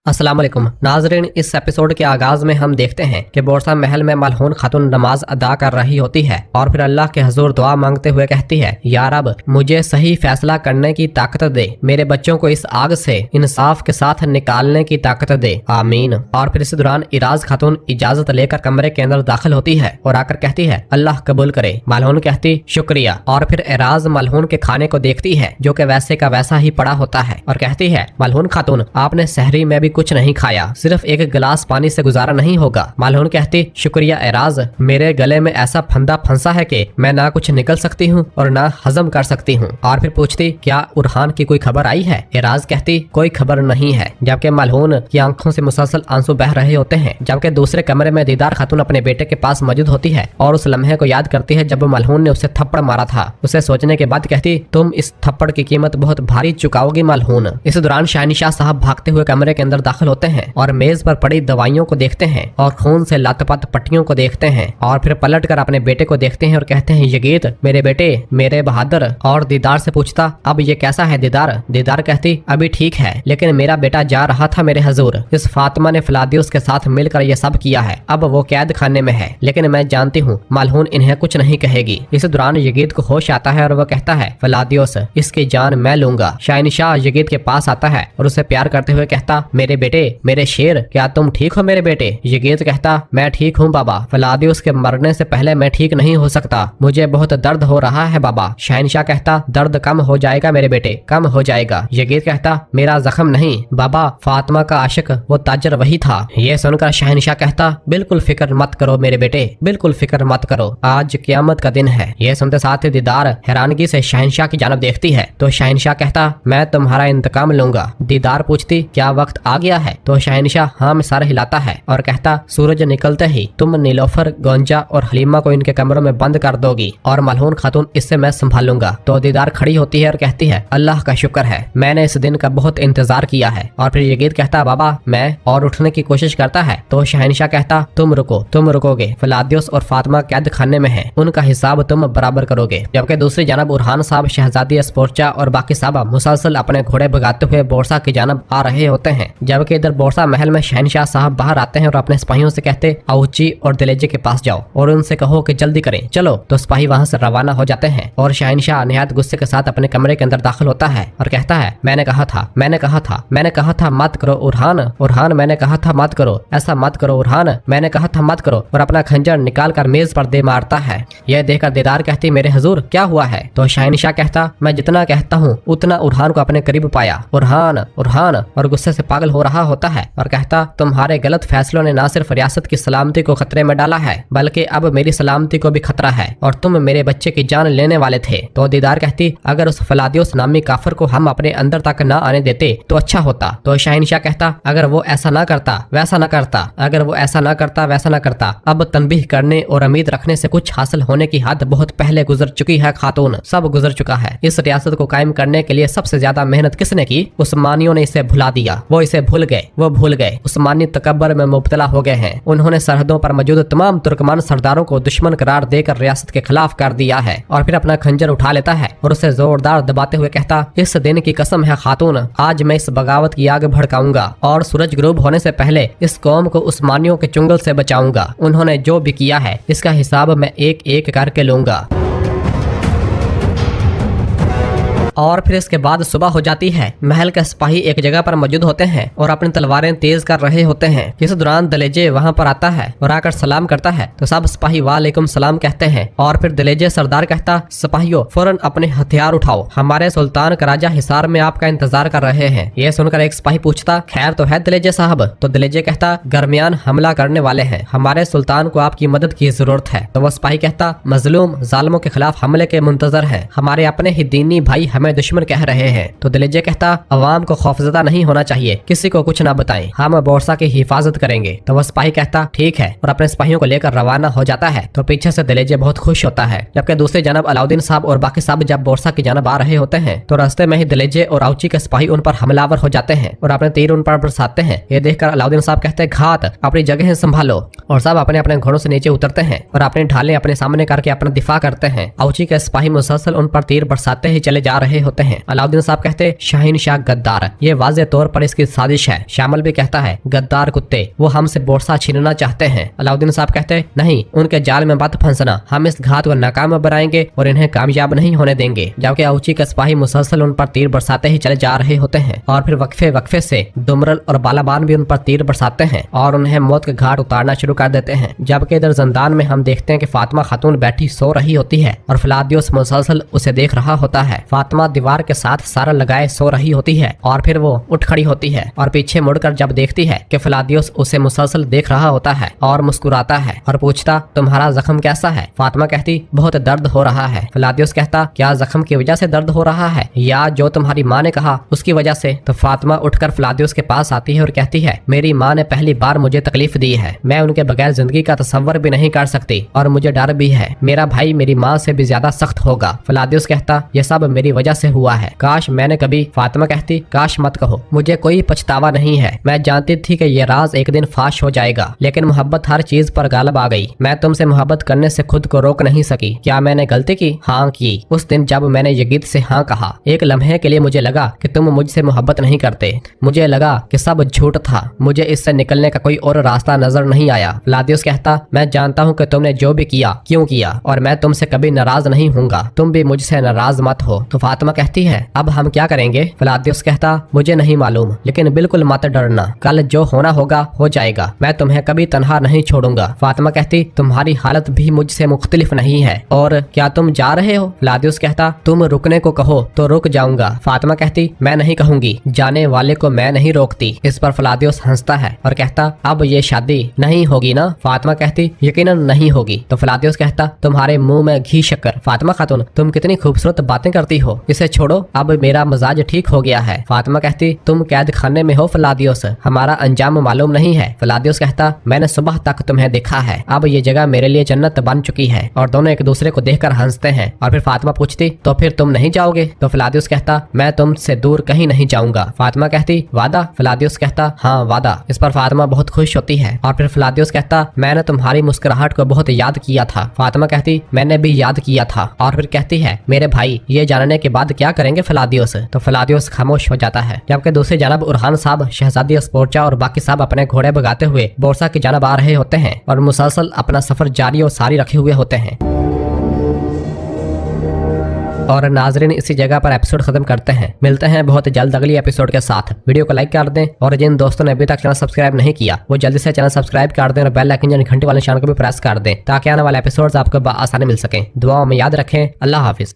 अस्सलाम वालेकुम नाजरीन, इस एपिसोड के आगाज में हम देखते हैं कि बोरसा महल में मलहून खातून नमाज अदा कर रही होती है और फिर अल्लाह के हजूर दुआ मांगते हुए कहती है, या रब मुझे सही फैसला करने की ताकत दे, मेरे बच्चों को इस आग से इंसाफ के साथ निकालने की ताकत दे, आमीन। और फिर इस दौरान इराज खातून इजाजत लेकर कमरे के अंदर दाखिल होती है और आकर कहती है, अल्लाह कबूल करे। मलहून कहती शुक्रिया। और फिर इराज मलहून के खाने को देखती है जो कि वैसे का वैसा ही पड़ा होता है और कहती है, मलहून खातून आपने सहरी में भी कुछ नहीं खाया, सिर्फ एक गिलास पानी से गुजारा नहीं होगा। मलहून कहती शुक्रिया एराज, मेरे गले में ऐसा फंदा फंसा है कि मैं ना कुछ निकल सकती हूँ और ना हजम कर सकती हूँ। और फिर पूछती, क्या उरहान की कोई खबर आई है? एराज कहती कोई खबर नहीं है। जबकि मलहून की आंखों से मुसलसल आंसू बह रहे होते हैं। जबकि दूसरे कमरे में दीदार खातून अपने बेटे के पास मौजूद होती है और उस लम्हे को याद करती है जब मलहून ने उसे थप्पड़ मारा था। उसे सोचने के बाद कहती, तुम इस थप्पड़ की कीमत बहुत भारी चुकाओगी मलहून। इस दौरान शहनशाह साहब भागते हुए कमरे के अंदर दाखिल होते हैं और मेज पर पड़ी दवाइयों को देखते हैं और खून से लथपथ पट्टियों को देखते हैं और फिर पलटकर अपने बेटे को देखते हैं और कहते हैं, यगीत मेरे बेटे, मेरे बहादुर। और दीदार से पूछता, अब ये कैसा है दीदार? दीदार कहती, अभी ठीक है, लेकिन मेरा बेटा जा रहा था मेरे हजूर, इस फातिमा ने फलादियुस के साथ मिलकर ये सब किया है। अब वो कैद खाने में है, लेकिन मैं जानती हूँ मलहून इन्हें कुछ नहीं कहेगी। इस दौरान यगीत को होश आता है और वो कहता है, फलादियुस इसकी जान मैं लूंगा। शहनशाह यगीत के पास आता है और उसे प्यार करते हुए कहता, मेरे बेटे, मेरे शेर, क्या तुम ठीक हो मेरे बेटे? यगीत कहता, मैं ठीक हूँ बाबा, फलादियुस के मरने से पहले मैं ठीक नहीं हो सकता, मुझे बहुत दर्द हो रहा है बाबा। शहनशाह कहता, दर्द कम हो जाएगा मेरे बेटे, कम हो जाएगा। यगीत कहता, मेरा जख्म नहीं बाबा, फातिमा का आशिक वो ताजर वही था। ये सुनकर शहनशाह कहता, बिल्कुल फिक्र मत करो मेरे बेटे, बिल्कुल फिक्र मत करो, आज क़यामत का दिन है। ये सुनते साथ ही दीदार हैरानगी से शहनशाह की जानब देखती है तो शहनशाह कहता, मैं तुम्हारा इंतकाम लूंगा। दीदार पूछती, क्या वक्त आ गया है? तो शहनशाह हाँ में सर हिलाता है और कहता, सूरज निकलते ही तुम नीलोफर, गोंजा और हलीमा को इनके कमरों में बंद कर दोगी और मलहून खातून इससे मैं संभालूंगा। तो दीदार खड़ी होती है और कहती है, अल्लाह का शुक्र है, मैंने इस दिन का बहुत इंतजार किया है। और फिर यगीत कहता, बाबा मैं, और उठने की कोशिश करता है तो शहनशाह कहता, तुम रुको, तुम रुकोगे, फलादियुस और फातिमा कैद खाने में है, उनका हिसाब तुम बराबर करोगे। जबकि दूसरी जानब उरहान साहब, शहजादी स्पोर्चा और बाकी साहबा मुसलसल अपने घोड़े भगाते हुए बोरसा की जानब आ रहे होते हैं। जबकि इधर बोरसा महल में शहनशाह साहब बाहर आते हैं और अपने सिपाहियों से कहते, आउची और दिलेजे के पास जाओ और उनसे कहो कि जल्दी करें। चलो, तो सिपाही वहां से रवाना हो जाते हैं और शहनशाह निहायत गुस्से के साथ अपने कमरे के अंदर दाखिल होता है और कहता है, मैंने कहा था, मैंने कहा था, मैंने कहा था मत करो उरहान, उरहान मैंने कहा था मत करो, ऐसा मत करो उरहान, मैंने कहा था मत करो। और अपना खंजर निकाल कर मेज पर दे मारता है। यह देखकर दीदार कहती, मेरे हजूर क्या हुआ है? तो शहनशाह कहता, मैं जितना कहता हूँ उतना उरहान को अपने करीब पाया। उरहान, उरहान, और गुस्से से पागल हो रहा होता है और कहता, तुम्हारे गलत फैसलों ने न सिर्फ रियासत की सलामती को खतरे में डाला है बल्कि अब मेरी सलामती को भी खतरा है और तुम मेरे बच्चे की जान लेने वाले थे। तो दीदार कहती, अगर उस फलादियुस नामी काफिर को हम अपने अंदर तक न आने देते तो अच्छा होता। तो शहनशाह कहता, अगर वो ऐसा ना करता वैसा ना करता, अगर वो ऐसा ना करता वैसा ना करता, अब तनबीह करने और उम्मीद रखने से कुछ हासिल होने की हद बहुत पहले गुजर चुकी है खातून, सब गुजर चुका है। इस रियासत को कायम करने के लिए सबसे ज्यादा मेहनत किसने की? उस्मानियों ने इसे भुला दिया, वो इसे भूल गए, वो भूल गए। उस्मानी तकब्बर में मुब्तला हो गए हैं। उन्होंने सरहदों पर मौजूद तमाम तुर्कमान सरदारों को दुश्मन करार देकर रियासत के खिलाफ कर दिया है। और फिर अपना खंजर उठा लेता है और उसे जोरदार दबाते हुए कहता, इस दिन की कसम है खातून, आज मैं इस बगावत की आग भड़काऊंगा और सूरज गुरूब होने से पहले इस कौम को उस्मानियों के चुंगल से बचाऊंगा। उन्होंने जो भी किया है इसका हिसाब मैं एक एक करके लूंगा। और फिर इसके बाद सुबह हो जाती है। महल के सिपाही एक जगह पर मौजूद होते हैं और अपनी तलवारें तेज कर रहे होते हैं। इस दौरान दिलेजे वहां पर आता है और आकर सलाम करता है तो सब सिपाही वालेकुम सलाम कहते हैं। और फिर दिलेजे सरदार कहता, सिपाहियों फौरन अपने हथियार उठाओ, हमारे सुल्तान कराजा हिसार में आपका इंतजार कर रहे हैं। ये सुनकर एक सिपाही पूछता, खैर तो है दिलेजे साहब? तो दिलेजे कहता, गरमियान हमला करने वाले हैं, हमारे सुल्तान को आपकी मदद की जरूरत है। तो वो सिपाही कहता, मजलूम जालिमों के खिलाफ हमले के मुंतजर है, हमारे अपने ही दीनी भाई हमें दुश्मन कह रहे हैं। तो दिलेजे कहता, अवाम को खौफजदा नहीं होना चाहिए, किसी को कुछ ना बताएं, हम बोरसा की हिफाजत करेंगे। तो वह सिपाही कहता, ठीक है, और अपने सिपाहियों को लेकर रवाना हो जाता है। तो पीछे से दिलेजे बहुत खुश होता है। जबकि दूसरी जानब अलाउद्दीन साहब और बाकी साहब जब बोरसा की जानब आ रहे होते हैं तो रास्ते में ही दिलेजे और आउची के सिपाही उन पर हमलावर हो जाते हैं और अपने तीर उन पर बरसाते हैं। ये देखकर अलाउद्दीन साहब कहते हैं, घात, अपनी जगह संभालो। और सब अपने अपने घोड़ों से नीचे उतरते हैं और अपने ढाले अपने सामने करके अपना दिफा करते हैं। आउची के सिपाही मुसलसल उन पर तीर बरसाते ही चले जा रहे रहे होते हैं। अलाउद्दीन साहब कहते शाहीन शाह गद्दार, ये वाज़े तौर पर इसकी साजिश है। शामिल भी कहता है गद्दार कुत्ते, वो हमसे बोरसा छीनना चाहते हैं। अलाउद्दीन साहब कहते नहीं, उनके जाल में मत फंसना, हम इस घात को नाकाम बनाएंगे और इन्हें कामयाब नहीं होने देंगे। जबकि औची के सिपाही मुसलसल उन पर तीर बरसाते ही चले जा रहे होते हैं और फिर वक्फे से दुमरल और बालाबान भी उन पर तीर बरसाते हैं और उन्हें मौत के घाट उतारना शुरू कर देते हैं। जबकि इधर जिंदान में हम देखते हैं कि फातिमा खातून बैठी सो रही होती है और फिलादियोस मुसलसल उसे देख रहा होता है। फातिमा दीवार के साथ सारा लगाए सो रही होती है और फिर वो उठ खड़ी होती है और पीछे मुड़कर जब देखती है कि फिलादियोस उसे मुसलसल देख रहा होता है और मुस्कुराता है और पूछता तुम्हारा जख्म कैसा है? फातिमा कहती बहुत दर्द हो रहा है। फिलादियोस कहता क्या जख्म की वजह से दर्द हो रहा है या जो तुम्हारी माँ ने कहा उसकी वजह से? तो फातिमा उठकर फिलादियोस के पास आती है और कहती है मेरी माँ ने पहली बार मुझे तकलीफ दी है, मैं उनके बगैर जिंदगी का तसव्वुर भी नहीं कर सकती और मुझे डर भी है, मेरा भाई मेरी माँ से भी ज्यादा सख्त होगा। फिलादियोस कहता ये सब मेरी वजह से हुआ है, काश मैंने कभी। फातिमा कहती काश मत कहो, मुझे कोई पछतावा नहीं है, मैं जानती थी कि ये राज एक दिन फाश हो जाएगा, लेकिन मोहब्बत हर चीज पर गालिब आ गई। मैं तुमसे मोहब्बत करने से खुद को रोक नहीं सकी। क्या मैंने गलती की? हाँ की। उस दिन जब मैंने ये गीत से हाँ कहा, एक लम्हे के लिए मुझे लगा कि तुम मुझसे मोहब्बत नहीं करते, मुझे लगा कि सब झूठ था, मुझे इससे निकलने का कोई और रास्ता नजर नहीं आया। फिलादियोस कहता मैं जानता हूँ कि तुमने जो भी किया क्यों किया और मैं तुमसे कभी नाराज नहीं हूँगा, तुम भी मुझसे नाराज मत हो। तो फातिमा कहती है अब हम क्या करेंगे? फिलादियोस कहता मुझे नहीं मालूम, लेकिन बिल्कुल मत डरना, कल जो होना होगा हो जाएगा, मैं तुम्हें कभी तन्हा नहीं छोड़ूंगा। फातिमा कहती तुम्हारी हालत भी मुझसे मुख्तलिफ नहीं है, और क्या तुम जा रहे हो? फिलादियोस कहता तुम रुकने को कहो तो रुक जाऊंगा। फातिमा कहती मैं नहीं कहूंगी, जाने वाले को मैं नहीं रोकती। इस पर फिलादियोस हंसता है और कहता अब ये शादी नहीं होगी ना? फातिमा कहती यकीनन नहीं होगी। तो फिलादियोस कहता तुम्हारे मुंह में घी शक्कर। फातिमा खातून तुम कितनी खूबसूरत बातें करती हो, इसे छोड़ो, अब मेरा मजाज ठीक हो गया है। फातिमा कहती तुम कैद खाने में हो फिलादियोस, हमारा अंजाम मालूम नहीं है। फिलादियोस कहता मैंने सुबह तक तुम्हें देखा है, अब ये जगह मेरे लिए जन्नत बन चुकी है। और दोनों एक दूसरे को देखकर हंसते हैं और फिर फातिमा पूछती तो फिर तुम नहीं जाओगे? तो फिलादियोस कहता मैं तुमसे दूर कहीं नहीं जाऊंगा। फातिमा कहती वादा? फिलादियोस कहता हाँ वादा। इस पर फातिमा बहुत खुश होती है और फिर फिलादियोस कहता मैंने तुम्हारी मुस्कुराहट को बहुत याद किया था। फातिमा कहती मैंने भी याद किया था। और फिर कहती है मेरे भाई ये जानने के बाद क्या करेंगे फिलादियोस? तो फिलादियोस खामोश हो जाता है। जबकि दूसरी जानब उरहान साहब, शहजादी स्पोर्चा और बाकी साहब अपने घोड़े भगाते हुए बोरसा की जानब आ रहे होते हैं और मुसलसल अपना सफर जारी और सारी रखे हुए होते हैं। और नाजरीन इसी जगह पर एपिसोड खत्म करते हैं। मिलते हैं बहुत जल्द अगली एपिसोड के साथ। वीडियो को लाइक कर दें और जिन दोस्तों ने अभी तक चैनल सब्सक्राइब नहीं किया वो जल्दी से चैनल सब्सक्राइब कर दें और बेल आइकन यानी घंटी वाले निशान को भी प्रेस कर दें ताकि आने वाले एपिसोड्स आपको आसानी मिल सकें। दुआओं में याद रखें। अल्लाह हाफिज।